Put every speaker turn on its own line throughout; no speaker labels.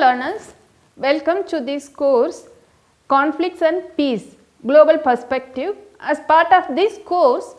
learners, welcome to this course Conflicts and Peace Global Perspective. As part of this course,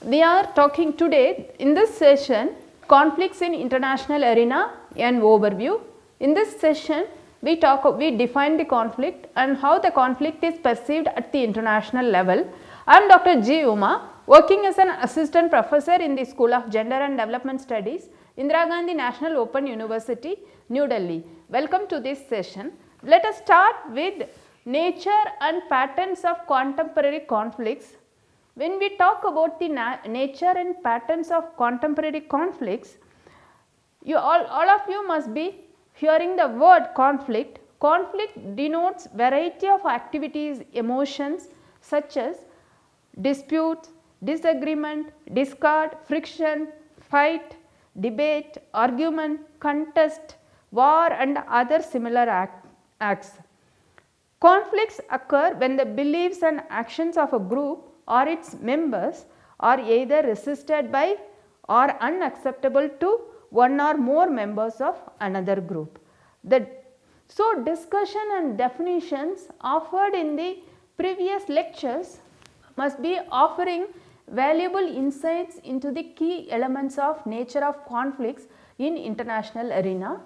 we are talking today in this session Conflicts in International Arena, an overview. In this session, we define the conflict and how the conflict is perceived at the international level. I am Dr. G. Uma, working as an assistant professor in the School of Gender and Development Studies, Indira Gandhi National Open University, New Delhi. Welcome to this session. Let us start with nature and patterns of contemporary conflicts. When we talk about the nature and patterns of contemporary conflicts, all of you must be hearing the word conflict. Conflict denotes variety of activities, emotions such as dispute, disagreement, discord, friction, fight, debate, argument, contest, war and other similar acts. Conflicts occur when the beliefs and actions of a group or its members are either resisted by or unacceptable to one or more members of another group. So, discussion and definitions offered in the previous lectures must be offering valuable insights into the key elements of nature of conflicts in international arena.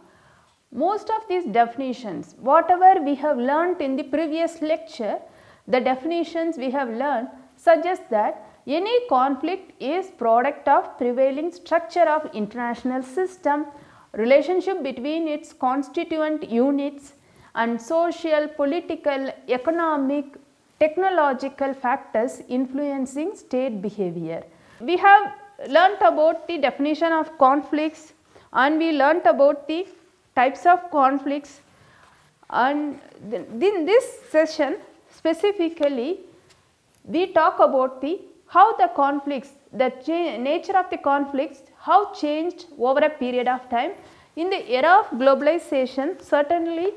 Most of these definitions, whatever we have learnt in the previous lecture, the definitions we have learnt suggest that any conflict is product of prevailing structure of international system, relationship between its constituent units and social, political, economic, technological factors influencing state behavior. We have learnt about the definition of conflicts and we learnt about the types of conflicts, and in this session specifically we talk about how the conflicts, the nature of the conflicts, how changed over a period of time. In the era of globalization, certainly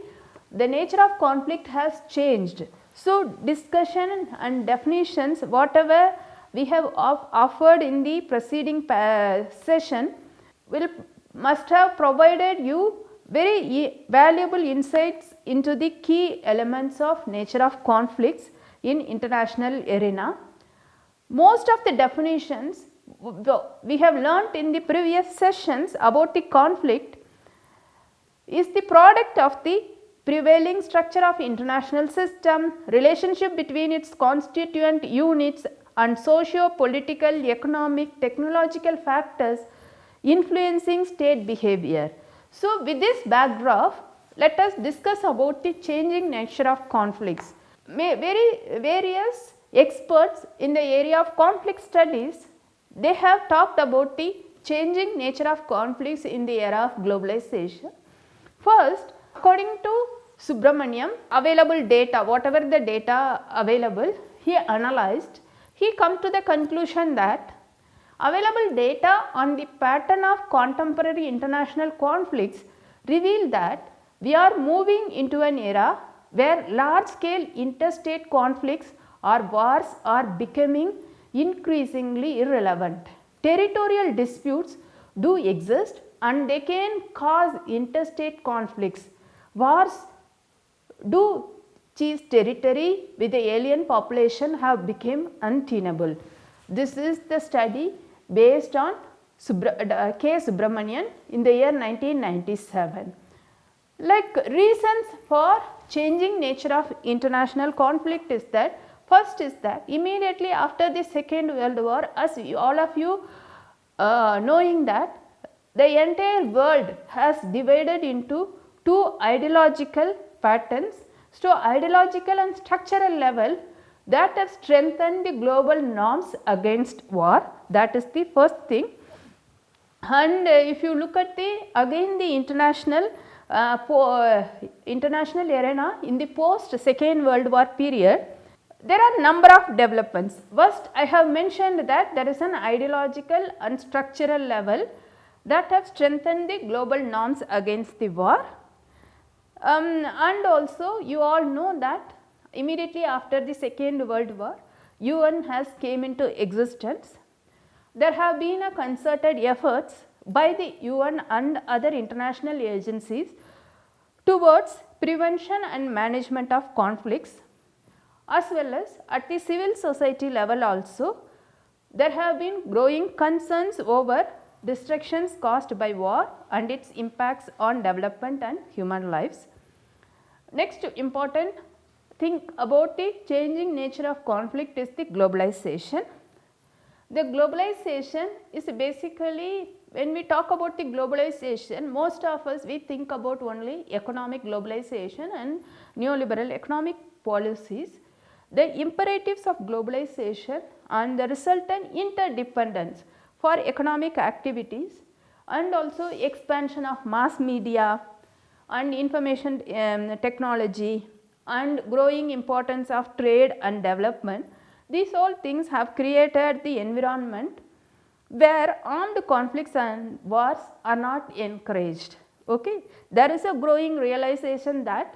the nature of conflict has changed. So, discussion and definitions whatever we have offered in the preceding session must have provided you very valuable insights into the key elements of nature of conflicts in international arena. Most of the definitions we have learnt in the previous sessions about the conflict is the product of the prevailing structure of international system, relationship between its constituent units and socio-political, economic, technological factors influencing state behavior. So, with this backdrop, let us discuss about the changing nature of conflicts. Various experts in the area of conflict studies, they have talked about the changing nature of conflicts in the era of globalization. First, according to Subramanian, available data, whatever the data available, he analyzed, he come to the conclusion that available data on the pattern of contemporary international conflicts reveal that we are moving into an era where large scale interstate conflicts or wars are becoming increasingly irrelevant. Territorial disputes do exist and they can cause interstate conflicts. Wars do chase territory with the alien population have become untenable. This is the study based on K. Subramanian in the year 1997. Like reasons for changing nature of international conflict is that, first is that immediately after the Second World War, as all of you knowing that the entire world has divided into two ideological patterns. So, ideological and structural level that have strengthened the global norms against war, that is the first thing. And if you look at the international arena in the post Second World War period, there are number of developments. First, I have mentioned that there is an ideological and structural level that have strengthened the global norms against the war. And also you all know that immediately after the Second World War, UN has came into existence. There have been a concerted efforts by the UN and other international agencies towards prevention and management of conflicts, as well as at the civil society level also there have been growing concerns over destructions caused by war and its impacts on development and human lives. Next important thing about the changing nature of conflict is the globalization. The globalization is basically, when we talk about the globalization, most of us we think about only economic globalization and neoliberal economic policies. The imperatives of globalization and the resultant interdependence for economic activities and also expansion of mass media and information technology and growing importance of trade and development, these all things have created the environment where armed conflicts and wars are not encouraged. Okay? There is a growing realization that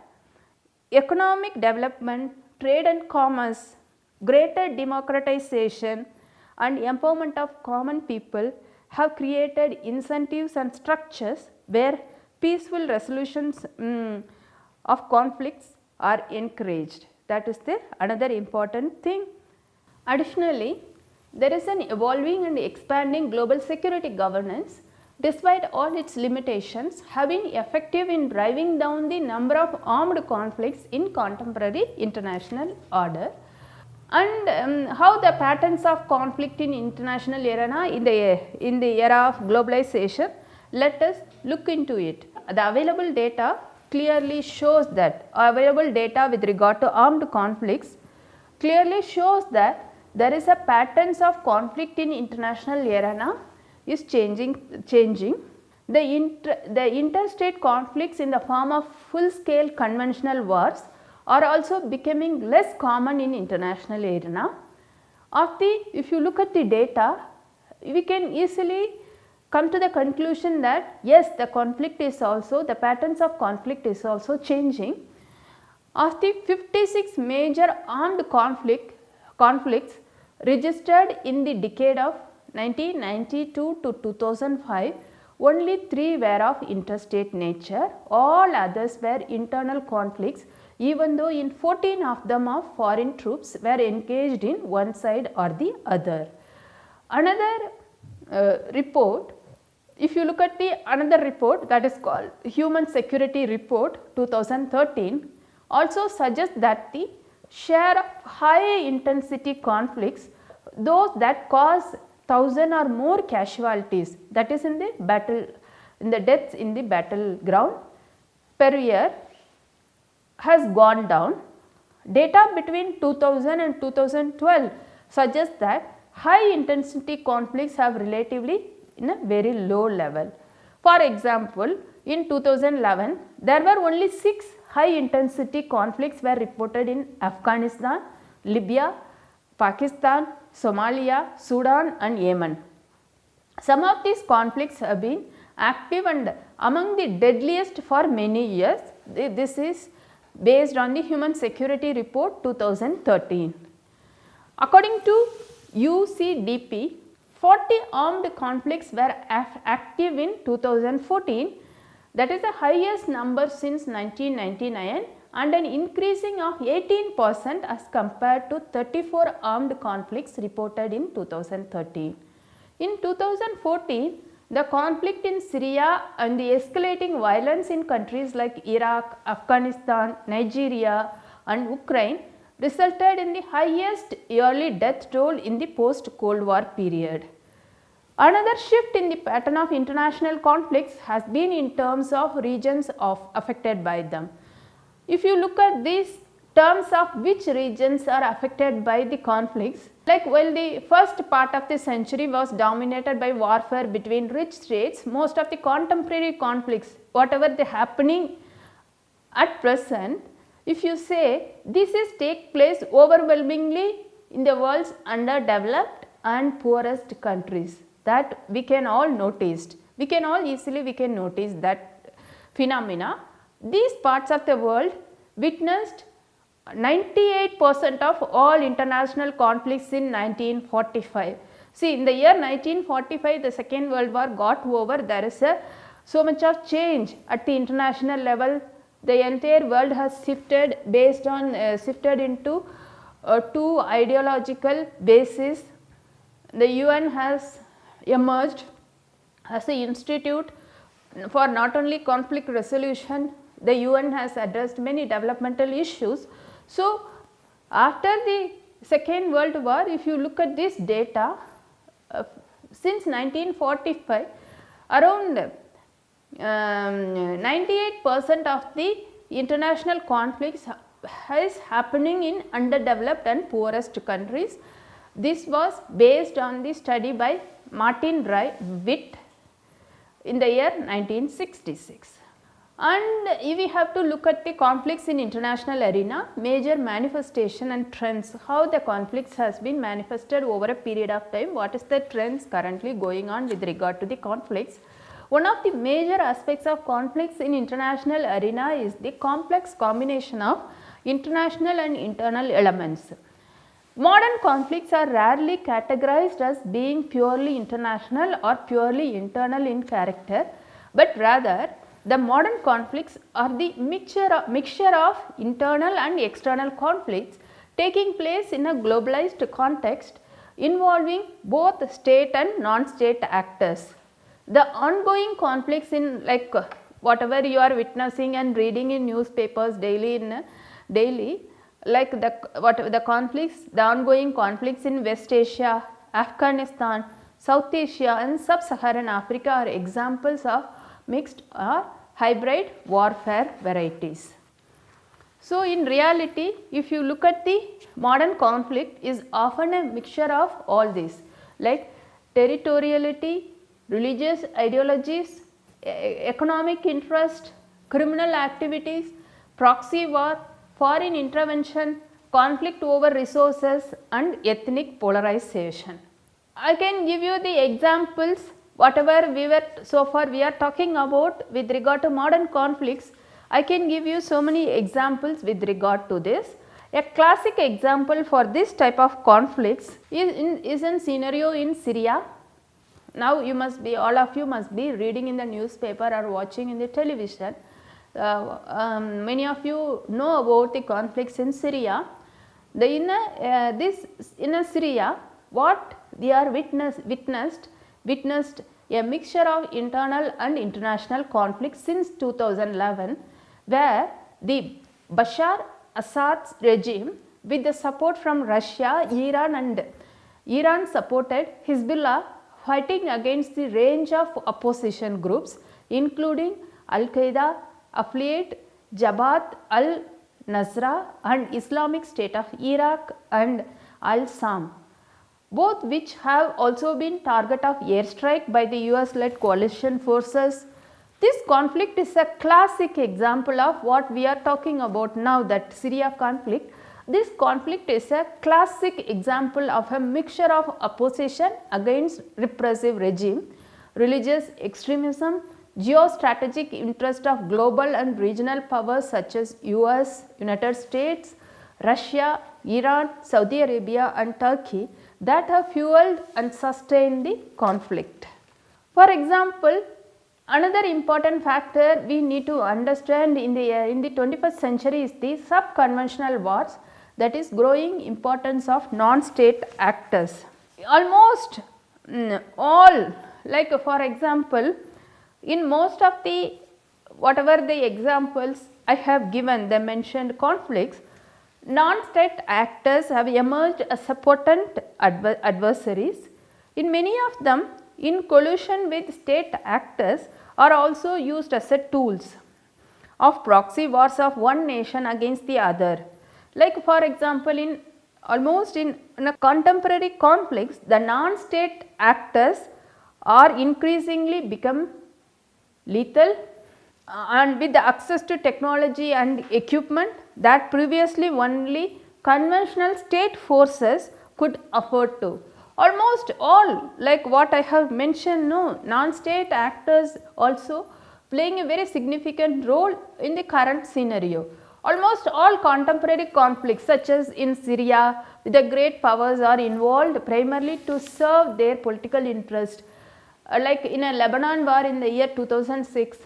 economic development, trade and commerce, greater democratization and empowerment of common people have created incentives and structures where peaceful resolutions of conflicts are encouraged. That is the another important thing. Additionally, there is an evolving and expanding global security governance, despite all its limitations, have been effective in driving down the number of armed conflicts in contemporary international order. And how the patterns of conflict in international arena in the era of globalization, let us look into it. The available data clearly shows that, available data with regard to armed conflicts clearly shows that there is a patterns of conflict in international arena is changing. The interstate conflicts in the form of full scale conventional wars are also becoming less common in international arena. If you look at the data, we can easily come to the conclusion that yes, the conflict is also, the patterns of conflict is also changing. Of the 56 major armed conflicts registered in the decade of 1992 to 2005, only 3 were of interstate nature, all others were internal conflicts, even though in 14 of them of foreign troops were engaged in one side or the other. Another report, if you look at the another report, that is called Human Security Report 2013, also suggests that the share of high intensity conflicts, those that cause 1000 or more casualties, that is in the deaths in the battleground per year, has gone down. Data between 2000 and 2012 suggests that high intensity conflicts have relatively in a very low level. For example, in 2011 there were only 6 high intensity conflicts were reported in Afghanistan, Libya, Pakistan, Somalia, Sudan and Yemen. Some of these conflicts have been active and among the deadliest for many years. This is based on the Human Security Report 2013. According to UCDP, 40 armed conflicts were active in 2014, that is the highest number since 1999 and an increasing of 18% as compared to 34 armed conflicts reported in 2013. In 2014, the conflict in Syria and the escalating violence in countries like Iraq, Afghanistan, Nigeria and Ukraine resulted in the highest yearly death toll in the post-Cold War period. Another shift in the pattern of international conflicts has been in terms of regions affected by them. If you look at these terms of which regions are affected by the conflicts, like while the first part of the century was dominated by warfare between rich states, most of the contemporary conflicts, whatever they happening at present, if you say this is take place overwhelmingly in the world's underdeveloped and poorest countries, that we can all notice. We can notice that phenomena. These parts of the world witnessed 98% of all international conflicts in 1945. See, in the year 1945, the Second World War got over. There is so much of change at the international level. the entire world has shifted based on shifted into two ideological bases. The UN has emerged as an institute for not only conflict resolution. The UN has addressed many developmental issues. So, after the Second World War, if you look at this data, since 1945, around 98% of the international conflicts is happening in underdeveloped and poorest countries. This was based on the study by Martin Witt in the year 1966. And if we have to look at the conflicts in international arena, major manifestation and trends, how the conflicts has been manifested over a period of time, what is the trends currently going on with regard to the conflicts. One of the major aspects of conflicts in international arena is the complex combination of international and internal elements. Modern conflicts are rarely categorized as being purely international or purely internal in character, but rather the modern conflicts are the mixture of internal and external conflicts taking place in a globalized context involving both state and non-state actors. The ongoing conflicts in whatever you are witnessing and reading in newspapers daily, like the conflicts, the ongoing conflicts in West Asia, Afghanistan, South Asia and Sub-Saharan Africa are examples of mixed or hybrid warfare varieties. So, in reality, if you look at the modern conflict is often a mixture of all these, like territoriality, religious ideologies, economic interest, criminal activities, proxy war, foreign intervention, conflict over resources and ethnic polarization. I can give you the examples. Whatever so far we are talking about with regard to modern conflicts, I can give you so many examples with regard to this. A classic example for this type of conflicts is in scenario in Syria. Now you must be, all of you must be reading in the newspaper or watching in the television. Many of you know about the conflicts in Syria. In Syria, what they are witnessed a mixture of internal and international conflicts since 2011, where the Bashar Assad's regime with the support from Russia, Iran and Iran supported Hezbollah fighting against the range of opposition groups including Al-Qaeda, affiliate Jabhat al-Nusra and Islamic State of Iraq and Al-Sam, both which have also been target of airstrike by the US-led coalition forces. This conflict is a classic example of what we are talking about now, that Syria conflict. This conflict is a classic example of a mixture of opposition against repressive regime, religious extremism, geostrategic interest of global and regional powers such as US, United States, Russia, Iran, Saudi Arabia and Turkey that have fueled and sustained the conflict. For example, another important factor we need to understand in the 21st century is the sub-conventional wars, that is growing importance of non-state actors. Almost all, like for example, in most of the whatever the examples I have given, the mentioned conflicts, non-state actors have emerged as potent adversaries. In many of them, in collusion with state actors are also used as tools of proxy wars of one nation against the other. Like for example, in a contemporary conflicts, the non-state actors are increasingly become lethal and with the access to technology and equipment that previously only conventional state forces could afford to. Almost all, like what I have mentioned, non-state actors also playing a very significant role in the current scenario. Almost all contemporary conflicts such as in Syria, the great powers are involved primarily to serve their political interest. Like in a Lebanon war in the year 2006,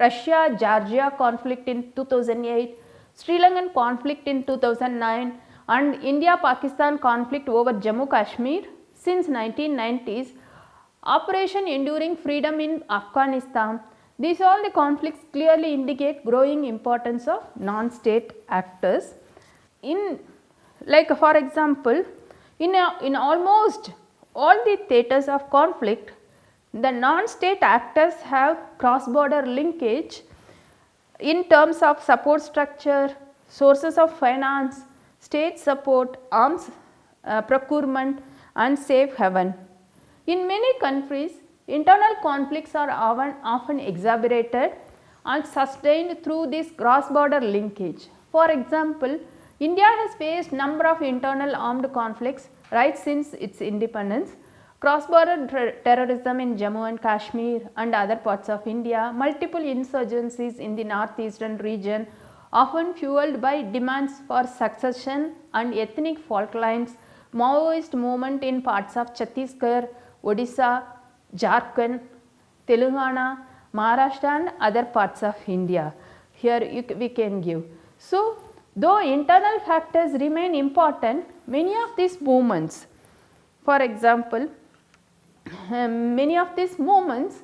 Russia-Georgia conflict in 2008, Sri Lankan conflict in 2009 and India-Pakistan conflict over Jammu Kashmir since 1990s, Operation Enduring Freedom in Afghanistan. These all the conflicts clearly indicate growing importance of non-state actors. In like for example, in almost all the theatres of conflict, the non-state actors have cross-border linkage in terms of support structure, sources of finance, state support, arms procurement and safe haven. In many countries, internal conflicts are often exacerbated and sustained through this cross-border linkage. For example, India has faced number of internal armed conflicts right since its independence. Cross-border terrorism in Jammu and Kashmir and other parts of India, multiple insurgencies in the northeastern region, often fueled by demands for succession and ethnic fault lines, Maoist movement in parts of Chhattisgarh, Odisha, Jharkhand, Telangana, Maharashtra and other parts of India. Here we can give. So, though internal factors remain important, many of these movements, for example, many of these movements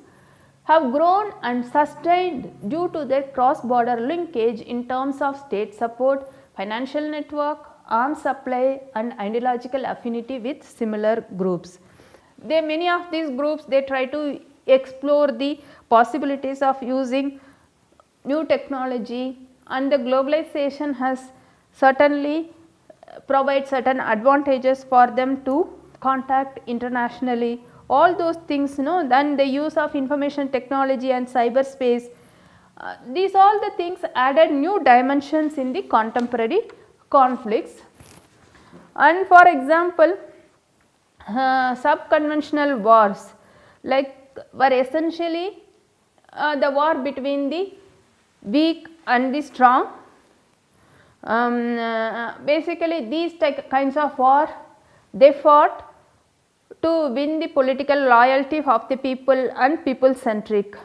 have grown and sustained due to their cross-border linkage in terms of state support, financial network, arms supply and ideological affinity with similar groups. Many of these groups they try to explore the possibilities of using new technology, and the globalization has certainly provide certain advantages for them to contact internationally. All those things, then the use of information technology and cyberspace, these all the things added new dimensions in the contemporary conflicts. And for example, subconventional wars were essentially the war between the weak and the strong. Basically these kinds of war they fought to win the political loyalty of the people and people centric,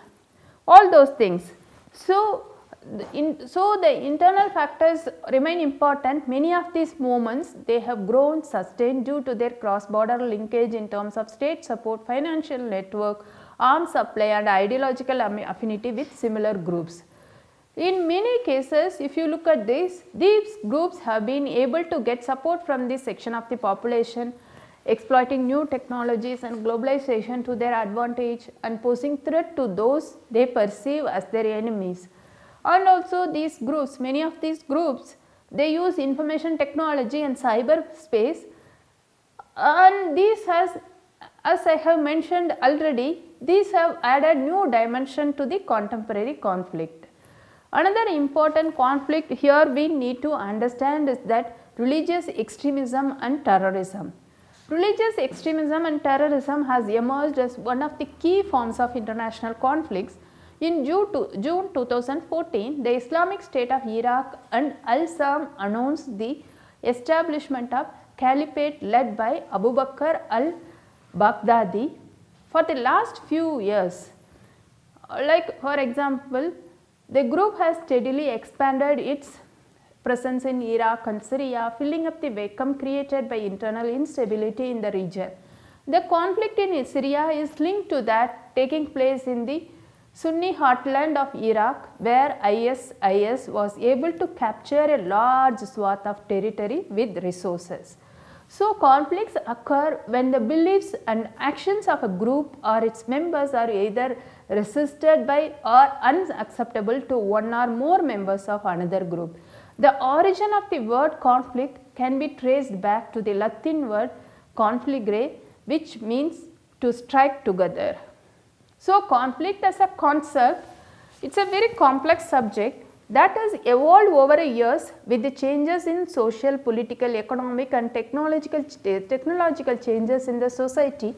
all those things. So, the internal factors remain important. Many of these movements they have grown sustained due to their cross border linkage in terms of state support, financial network, arms supply and ideological affinity with similar groups. In many cases, if you look at this, these groups have been able to get support from this section of the population, exploiting new technologies and globalization to their advantage and posing threat to those they perceive as their enemies. And also these groups, many of these groups, they use information technology and cyberspace, and these has, as I have mentioned already, these have added new dimension to the contemporary conflict. Another important conflict here we need to understand is that religious extremism and terrorism. Religious extremism and terrorism has emerged as one of the key forms of international conflicts. In June 2014, the Islamic State of Iraq and Al-Sam announced the establishment of caliphate led by Abu Bakr al-Baghdadi. For the last few years, for example, the group has steadily expanded its presence in Iraq and Syria, filling up the vacuum created by internal instability in the region. The conflict in Syria is linked to that taking place in the Sunni heartland of Iraq, where ISIS was able to capture a large swath of territory with resources. So, conflicts occur when the beliefs and actions of a group or its members are either resisted by or unacceptable to one or more members of another group. The origin of the word conflict can be traced back to the Latin word confligere, which means to strike together. So, conflict as a concept, it is a very complex subject that has evolved over the years with the changes in social, political, economic and technological changes in the society.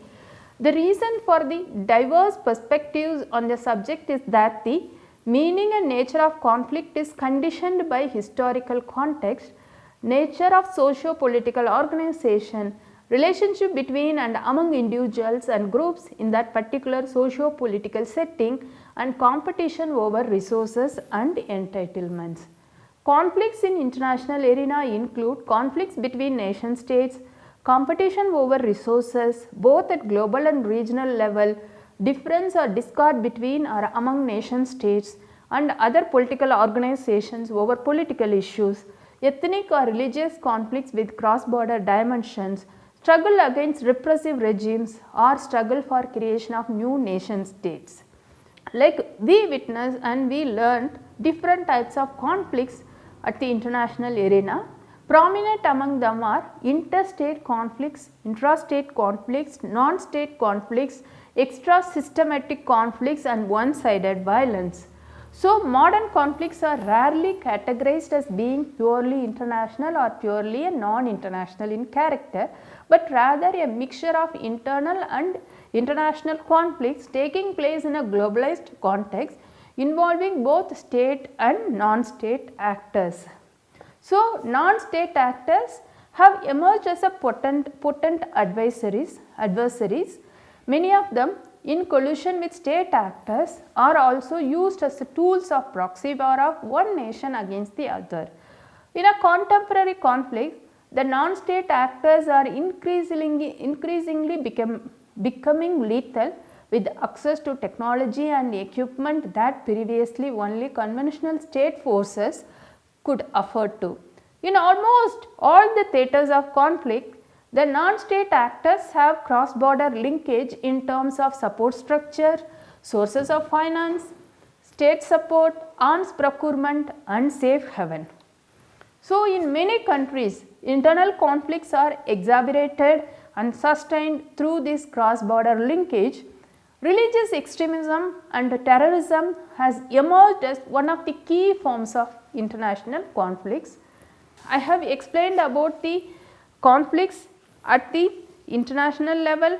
The reason for the diverse perspectives on the subject is that the meaning and nature of conflict is conditioned by historical context, nature of socio-political organization relationship between and among individuals and groups in that particular socio-political setting, and competition over resources and entitlements. Conflicts in international arena include conflicts between nation states, competition over resources both at global and regional level, difference or discord between or among nation states and other political organizations over political issues, ethnic or religious conflicts with cross-border dimensions, struggle against repressive regimes or struggle for creation of new nation states. Like we witnessed and we learned different types of conflicts at the international arena. Prominent among them are interstate conflicts, intrastate conflicts, non-state conflicts, extra-systematic conflicts and one-sided violence. So, modern conflicts are rarely categorized as being purely international or purely non-international in character, but rather a mixture of internal and international conflicts taking place in a globalized context involving both state and non-state actors. So, non-state actors have emerged as a potent adversaries. Many of them in collusion with state actors are also used as tools of proxy war of one nation against the other. In a contemporary conflict, the non-state actors are increasingly becoming lethal with access to technology and equipment that previously only conventional state forces could afford to. In almost all the theatres of conflict, the non-state actors have cross-border linkage in terms of support structure, sources of finance, state support, arms procurement and safe haven. So, in many countries, internal conflicts are exacerbated and sustained through this cross-border linkage. Religious extremism and terrorism has emerged as one of the key forms of international conflicts. I have explained about the conflicts at the international level,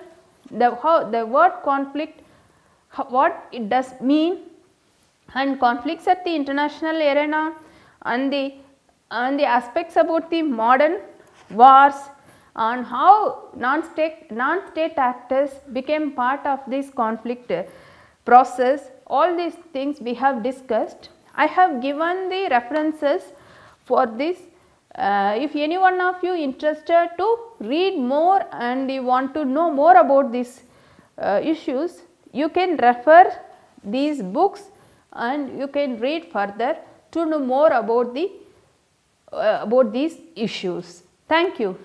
the word conflict, what it does mean, and conflicts at the international arena, and the aspects about the modern wars, and how non-state actors became part of this conflict process. All these things we have discussed. I have given the references for this. If any one of you interested to read more and you want to know more about these issues, you can refer these books and you can read further to know more about these issues. Thank you.